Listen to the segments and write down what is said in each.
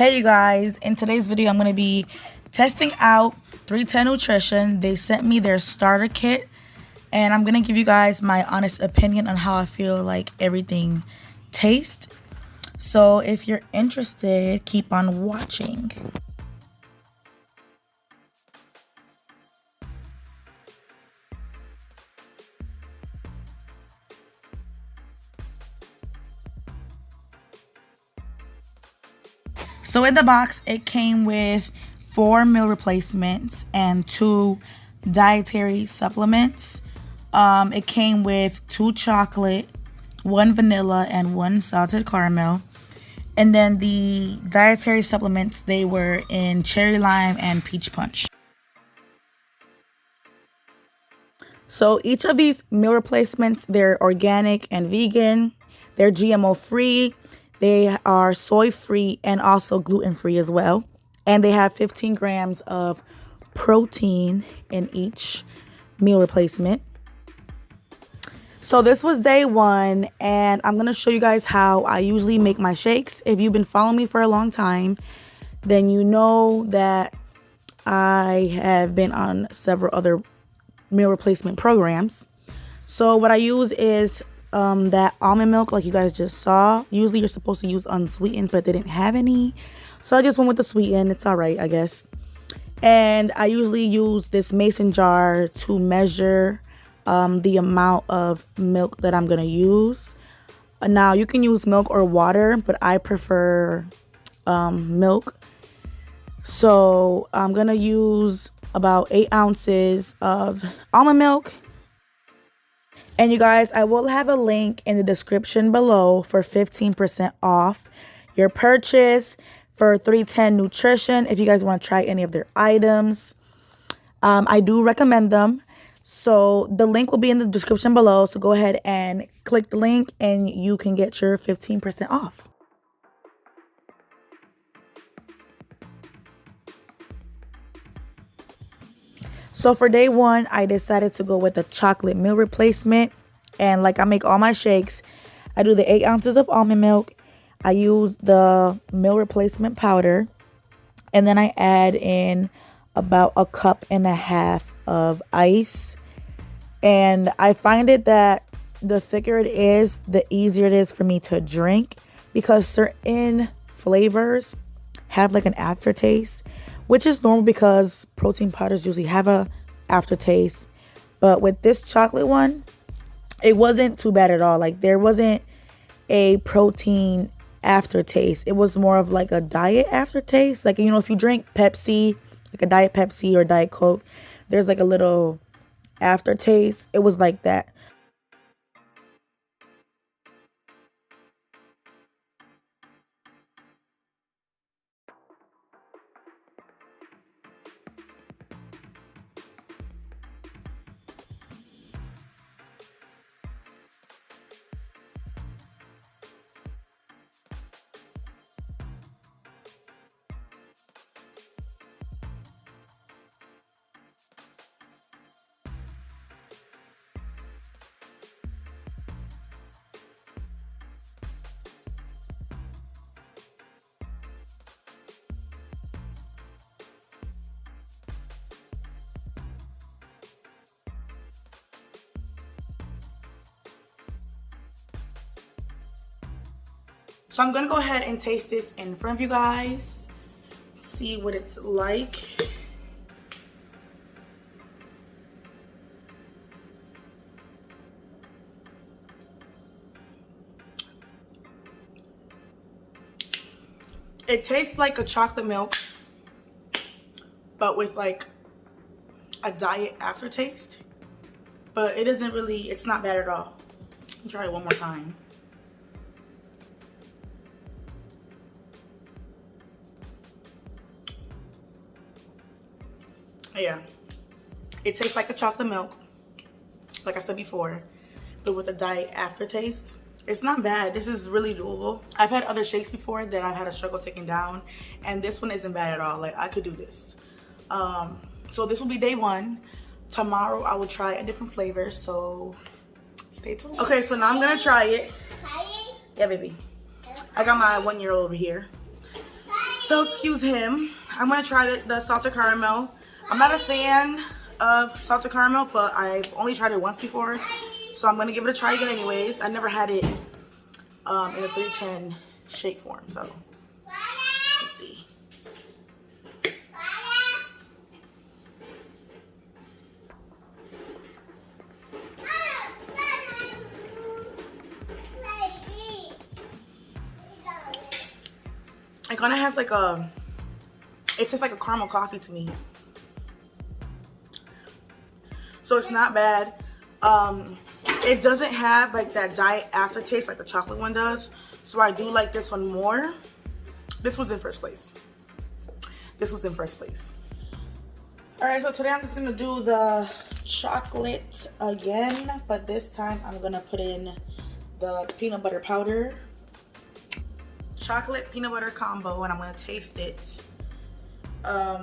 Hey you guys, in today's video I'm going to be testing out 310 Nutrition. They sent me their starter kit and I'm going to give you guys my honest opinion on how I feel like everything tastes. So if you're interested, keep on watching. So in the box, it came with 4 meal replacements and 2 dietary supplements. It came with 2 chocolate, 1 vanilla, and 1 salted caramel. And then the dietary supplements, they were in cherry lime and peach punch. So each of these meal replacements, they're organic and vegan. They're GMO free. They are soy free and also gluten free as well. And they have 15 grams of protein in each meal replacement. So this was day 1 and I'm going to show you guys how I usually make my shakes. If you've been following me for a long time, then you know that I have been on several other meal replacement programs. So what I use is that almond milk, like you guys just saw. Usually you're supposed to use unsweetened, but they didn't have any, so I just went with the sweetened. It's all right, I guess. And I usually use this mason jar to measure the amount of milk that I'm gonna use. Now you can use milk or water, but I prefer milk. So I'm gonna use about 8 ounces of almond milk. And you guys, I will have a link in the description below for 15% off your purchase for 310 Nutrition. If you guys want to try any of their items, I do recommend them. So the link will be in the description below. So go ahead and click the link and you can get your 15% off. So for day 1, I decided to go with the chocolate meal replacement. And like I make all my shakes, I do the 8 ounces of almond milk. I use the meal replacement powder. And then I add in about 1.5 cups of ice. And I find it that the thicker it is, the easier it is for me to drink. Because certain flavors have like an aftertaste, which is normal because protein powders usually have a aftertaste. But with this chocolate one, it wasn't too bad at all. Like there wasn't a protein aftertaste. It was more of like a diet aftertaste. Like, you know, if you drink Pepsi, like a Diet Pepsi or Diet Coke, there's like a little aftertaste. It was like that. So I'm going to go ahead and taste this in front of you guys. See what it's like. It tastes like a chocolate milk, but with like a diet aftertaste. But it isn't really, it's not bad at all. I'll try it one more time. Yeah, it tastes like a chocolate milk, like I said before, but with a diet aftertaste. It's not bad. This is really doable. I've had other shakes before that I've had a struggle taking down, and this one isn't bad at all. Like, I could do this. So this will be day 1. Tomorrow I will try a different flavor, so stay tuned. Okay, so now I'm gonna try it. Yeah, baby. I got my 1-year-old over here. So excuse him. I'm gonna try the salted caramel. I'm not a fan of salted caramel, but I've only tried it once before, so I'm gonna give it a try again anyways. I never had it in a 310 shake form, so let's see. It kind of has like it tastes like a caramel coffee to me. So it's not bad. It doesn't have like that diet aftertaste like the chocolate one does. So I do like this one more. This was in first place. This was in first place. All right, so today I'm just gonna do the chocolate again, but this time I'm gonna put in the peanut butter powder. Chocolate peanut butter combo, and I'm gonna taste it. Okay,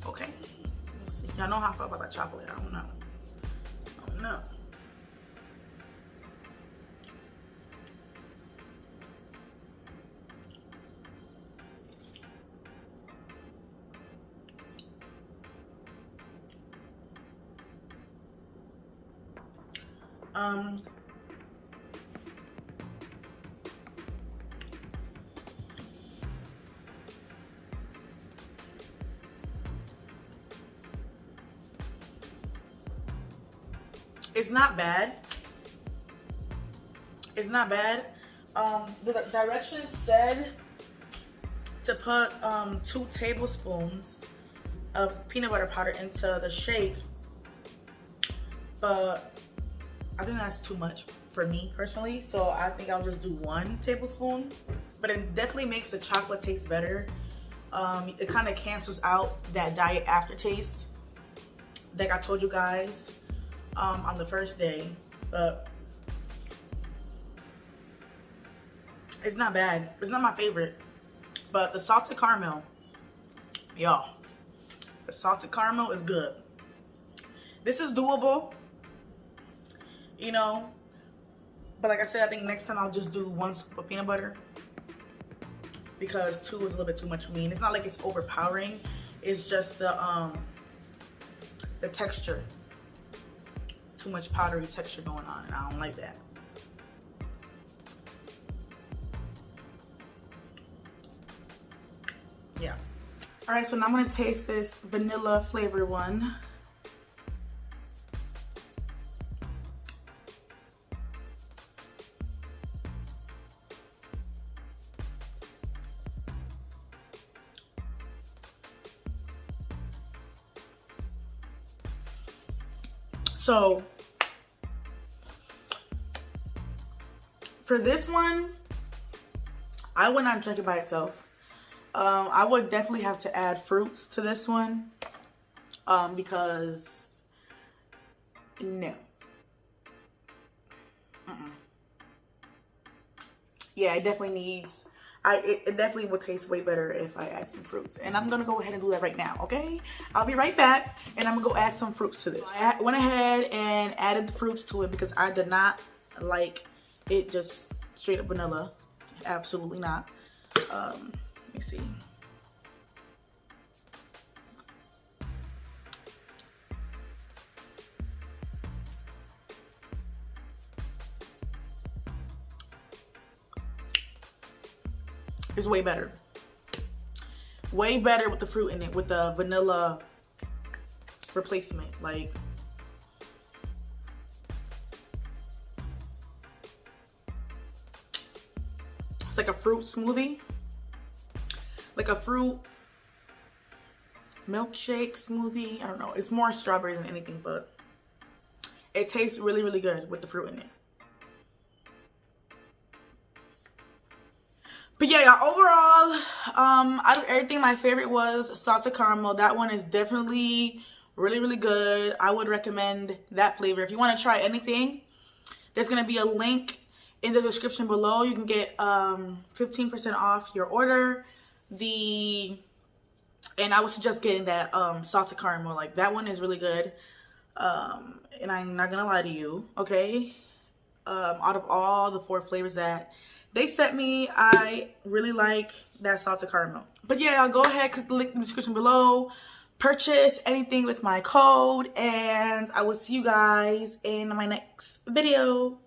let's see. Y'all know how I feel about that chocolate. I don't know. It's not bad. It's not bad. The directions said to put 2 tablespoons of peanut butter powder into the shake, but I think that's too much for me personally, so I think I'll just do 1 tablespoon. But it definitely makes the chocolate taste better. It kind of cancels out that diet aftertaste like I told you guys on the first day, but it's not bad. It's not my favorite, but the salted caramel, y'all, the salted caramel is good. This is doable, you know, but like I said, I think next time I'll just do 1 scoop of peanut butter because 2 is a little bit too much for me. And it's not like it's overpowering. It's just the texture. Too much powdery texture going on, and I don't like that. Yeah. All right, so now I'm gonna taste this vanilla flavor one. So for this one, I would not drink it by itself. I would definitely have to add fruits to this one because no. Yeah, it definitely needs, it definitely would taste way better if I add some fruits. And I'm gonna go ahead and do that right now, okay? I'll be right back, and I'm gonna go add some fruits to this. I went ahead and added the fruits to it because I did not like it just straight up vanilla. Absolutely not. Let me see. It's way better. Way better with the fruit in it, with the vanilla replacement. Like, it's like a fruit smoothie. Like a fruit milkshake smoothie. I don't know. It's more strawberry than anything, but it tastes really, really good with the fruit in it. But yeah, y'all, overall, out of everything, my favorite was salted caramel. That one is definitely really, really good. I would recommend that flavor. If you want to try anything, there's going to be a link in the description below. You can get 15% off your order. And I would suggest getting that salted caramel. Like, that one is really good. And I'm not going to lie to you, okay? Out of all the 4 flavors that they sent me. I really like that salted caramel. But yeah, y'all, go ahead, click the link in the description below. Purchase anything with my code, and I will see you guys in my next video.